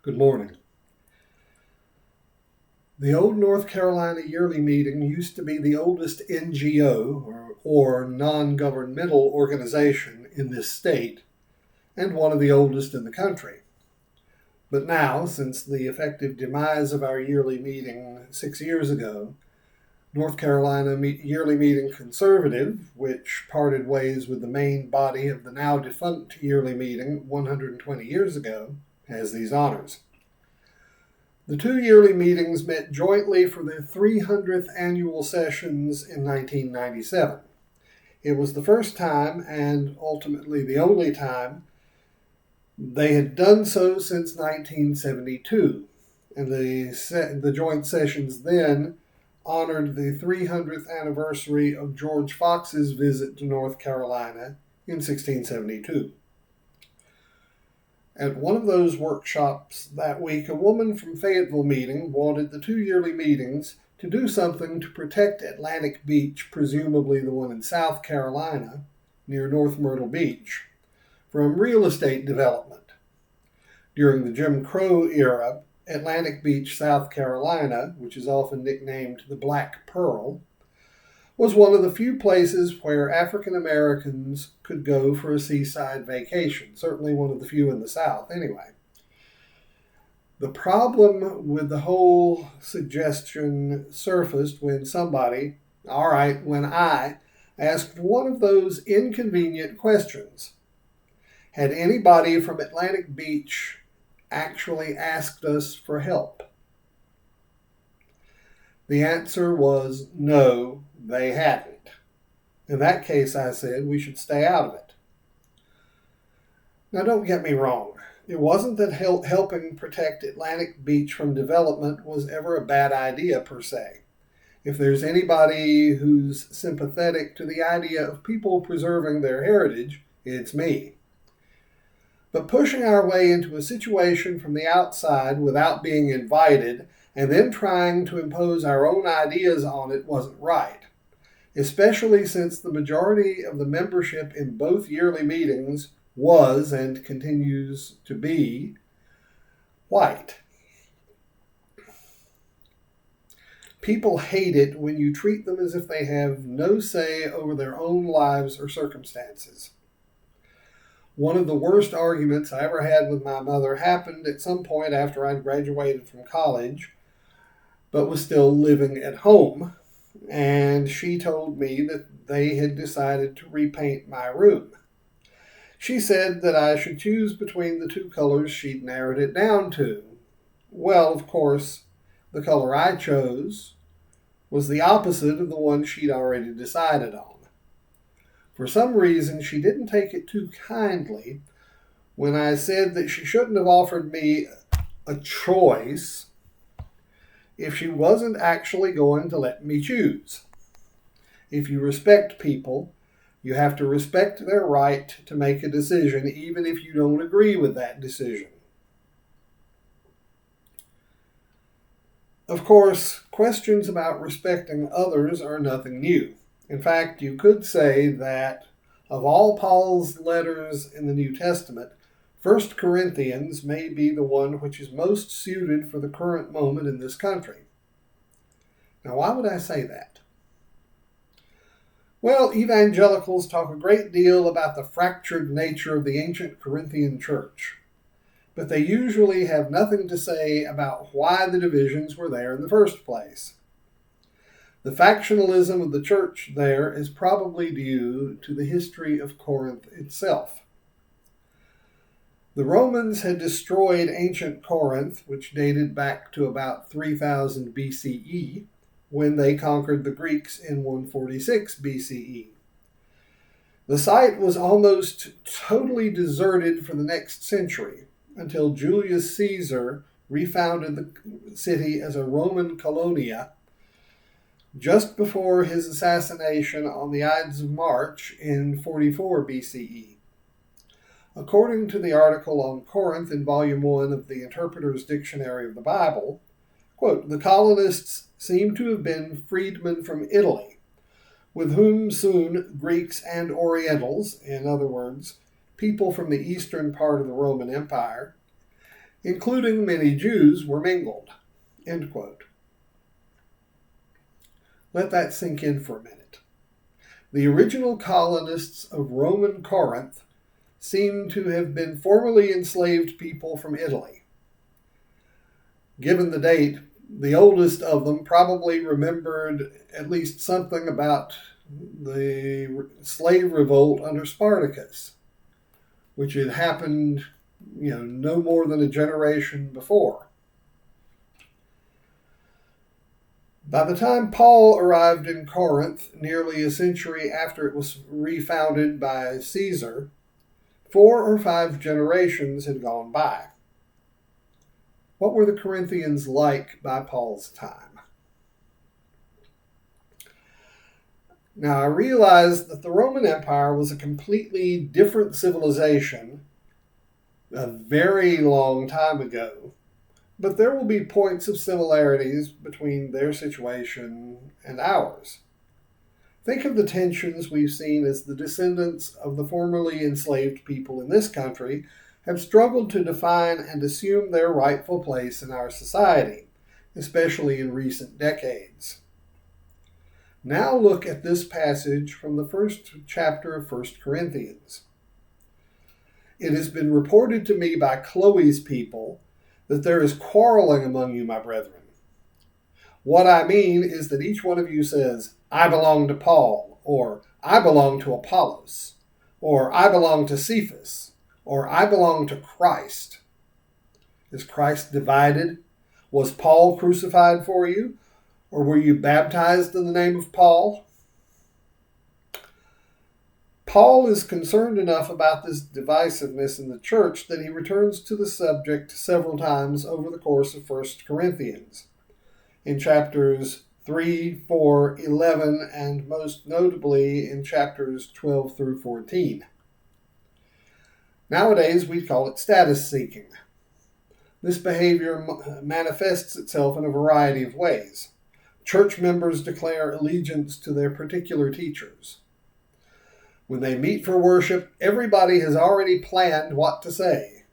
Good morning. The old North Carolina Yearly Meeting used to be the oldest NGO, or non-governmental organization in this state, and one of the oldest in the country. But now, since the effective demise of our yearly meeting 6 years ago, North Carolina Yearly Meeting Conservative, which parted ways with the main body of the now defunct yearly meeting 120 years ago, has these honors. The two yearly meetings met jointly for their 300th annual sessions in 1997. It was the first time, and ultimately the only time, they had done so since 1972, and the joint sessions then honored the 300th anniversary of George Fox's visit to North Carolina in 1672. At one of those workshops that week, a woman from Fayetteville meeting wanted the two yearly meetings to do something to protect Atlantic Beach, presumably the one in South Carolina, near North Myrtle Beach, from real estate development. During the Jim Crow era, Atlantic Beach, South Carolina, which is often nicknamed the Black Pearl, was one of the few places where African Americans could go for a seaside vacation, certainly one of the few in the South anyway. The problem with the whole suggestion surfaced when I asked one of those inconvenient questions. Had anybody from Atlantic Beach actually asked us for help? The answer was no, they hadn't. In that case, I said, we should stay out of it. Now, don't get me wrong. It wasn't that helping protect Atlantic Beach from development was ever a bad idea per se. If there's anybody who's sympathetic to the idea of people preserving their heritage, it's me. But pushing our way into a situation from the outside without being invited and then trying to impose our own ideas on it wasn't right, especially since the majority of the membership in both yearly meetings was and continues to be white. People hate it when you treat them as if they have no say over their own lives or circumstances. One of the worst arguments I ever had with my mother happened at some point after I'd graduated from college, but was still living at home, and she told me that they had decided to repaint my room. She said that I should choose between the two colors she'd narrowed it down to. Well, of course, the color I chose was the opposite of the one she'd already decided on. For some reason, she didn't take it too kindly when I said that she shouldn't have offered me a choice if she wasn't actually going to let me choose. If you respect people, you have to respect their right to make a decision, even if you don't agree with that decision. Of course, questions about respecting others are nothing new. In fact, you could say that of all Paul's letters in the New Testament, 1 Corinthians may be the one which is most suited for the current moment in this country. Now, why would I say that? Well, evangelicals talk a great deal about the fractured nature of the ancient Corinthian church, but they usually have nothing to say about why the divisions were there in the first place. The factionalism of the church there is probably due to the history of Corinth itself. The Romans had destroyed ancient Corinth, which dated back to about 3000 BCE, when they conquered the Greeks in 146 BCE. The site was almost totally deserted for the next century, until Julius Caesar refounded the city as a Roman colonia just before his assassination on the Ides of March in 44 BCE. According to the article on Corinth in Volume 1 of the Interpreter's Dictionary of the Bible, quote, the colonists seem to have been freedmen from Italy, with whom soon Greeks and Orientals, in other words, people from the eastern part of the Roman Empire, including many Jews, were mingled. End quote. Let that sink in for a minute. The original colonists of Roman Corinth seem to have been formerly enslaved people from Italy. Given the date, the oldest of them probably remembered at least something about the slave revolt under Spartacus, which had happened, no more than a generation before. By the time Paul arrived in Corinth, nearly a century after it was refounded by Caesar, 4 or 5 generations had gone by. What were the Corinthians like by Paul's time? Now, I realize that the Roman Empire was a completely different civilization a very long time ago, but there will be points of similarities between their situation and ours. Think of the tensions we've seen as the descendants of the formerly enslaved people in this country have struggled to define and assume their rightful place in our society, especially in recent decades. Now look at this passage from the first chapter of 1 Corinthians. It has been reported to me by Chloe's people that there is quarreling among you, my brethren. What I mean is that each one of you says, I belong to Paul, or I belong to Apollos, or I belong to Cephas, or I belong to Christ. Is Christ divided? Was Paul crucified for you, or were you baptized in the name of Paul? Paul is concerned enough about this divisiveness in the church that he returns to the subject several times over the course of 1 Corinthians. In chapters 3, 4, 11, and most notably in chapters 12 through 14. Nowadays, we call it status seeking. This behavior manifests itself in a variety of ways. Church members declare allegiance to their particular teachers. When they meet for worship, everybody has already planned what to say.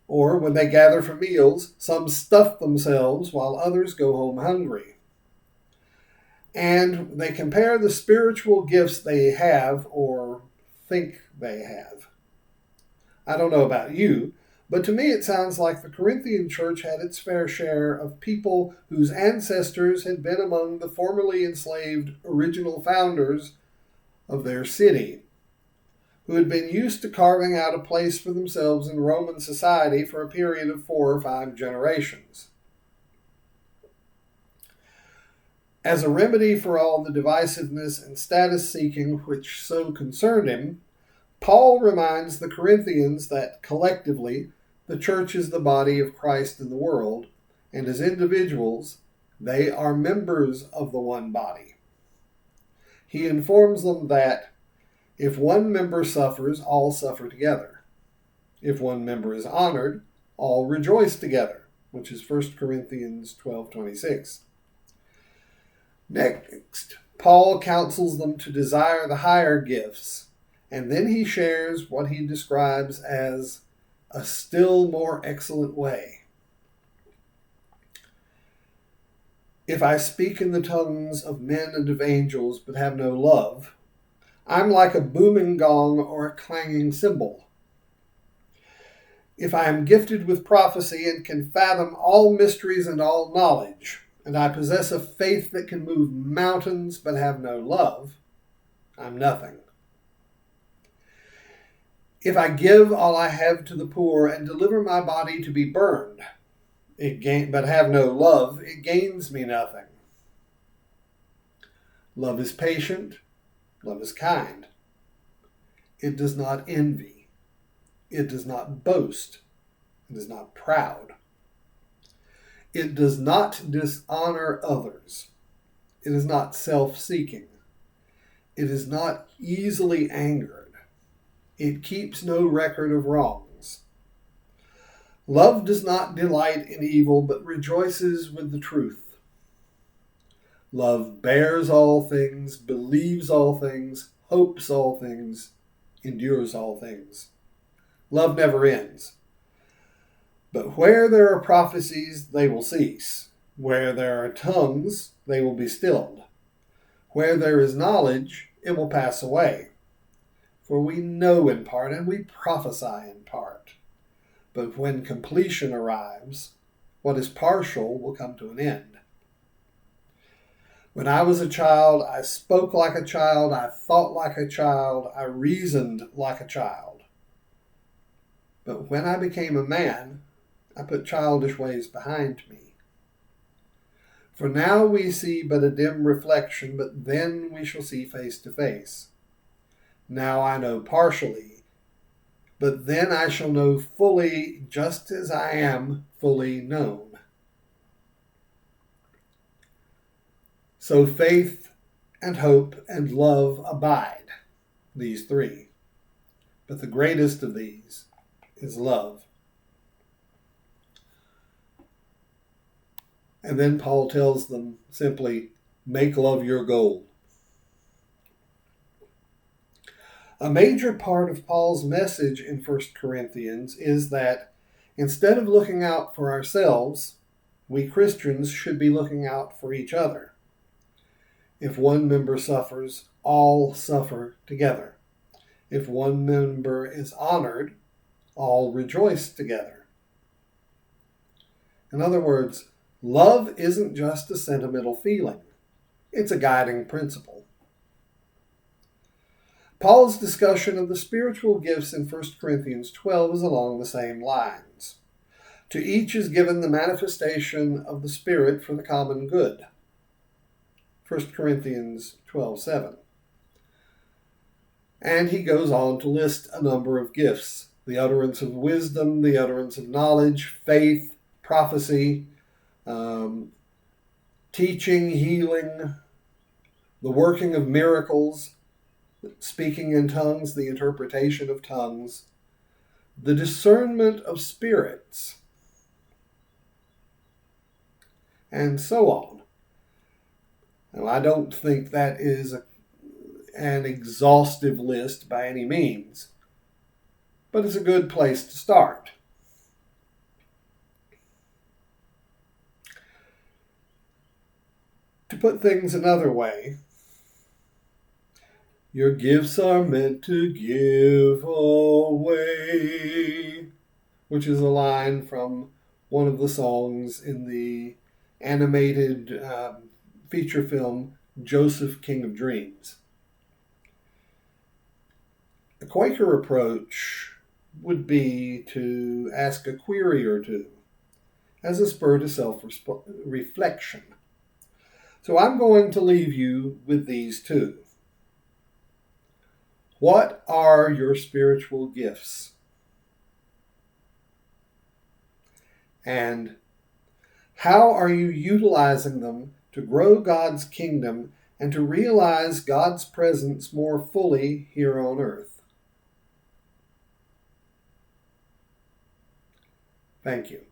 Or when they gather for meals, some stuff themselves while others go home hungry. And they compare the spiritual gifts they have or think they have. I don't know about you, but to me it sounds like the Corinthian church had its fair share of people whose ancestors had been among the formerly enslaved original founders of their city, who had been used to carving out a place for themselves in Roman society for a period of 4 or 5 generations. As a remedy for all the divisiveness and status seeking which so concerned him, Paul reminds the Corinthians that collectively the church is the body of Christ in the world, and as individuals, they are members of the one body. He informs them that if one member suffers, all suffer together. If one member is honored, all rejoice together, which is 1 Corinthians 12:26. Next, Paul counsels them to desire the higher gifts, and then he shares what he describes as a still more excellent way. If I speak in the tongues of men and of angels but have no love, I'm like a booming gong or a clanging cymbal. If I am gifted with prophecy and can fathom all mysteries and all knowledge, and I possess a faith that can move mountains but have no love, I'm nothing. If I give all I have to the poor and deliver my body to be burned, but have no love, it gains me nothing. Love is patient. Love is kind. It does not envy. It does not boast. It is not proud. It does not dishonor others. It is not self-seeking. It is not easily angered. It keeps no record of wrongs. Love does not delight in evil, but rejoices with the truth. Love bears all things, believes all things, hopes all things, endures all things. Love never ends. But where there are prophecies, they will cease. Where there are tongues, they will be stilled. Where there is knowledge, it will pass away. For we know in part and we prophesy in part. But when completion arrives, what is partial will come to an end. When I was a child, I spoke like a child, I thought like a child, I reasoned like a child. But when I became a man, I put childish ways behind me. For now we see but a dim reflection, but then we shall see face to face. Now I know partially, but then I shall know fully, just as I am fully known. So faith and hope and love abide, these three. But the greatest of these is love. And then Paul tells them simply, make love your goal. A major part of Paul's message in 1 Corinthians is that instead of looking out for ourselves, we Christians should be looking out for each other. If one member suffers, all suffer together. If one member is honored, all rejoice together. In other words, love isn't just a sentimental feeling. It's a guiding principle. Paul's discussion of the spiritual gifts in 1 Corinthians 12 is along the same lines. To each is given the manifestation of the Spirit for the common good. 1 Corinthians 12:7. And he goes on to list a number of gifts: the utterance of wisdom, the utterance of knowledge, faith, prophecy, teaching, healing, the working of miracles, speaking in tongues, the interpretation of tongues, the discernment of spirits, and so on. Now, I don't think that is an exhaustive list by any means, but it's a good place to start. To put things another way, your gifts are meant to give away, which is a line from one of the songs in the animated feature film Joseph, King of Dreams. A Quaker approach would be to ask a query or two as a spur to self-reflection. So I'm going to leave you with these two. What are your spiritual gifts? And how are you utilizing them to grow God's kingdom and to realize God's presence more fully here on earth? Thank you.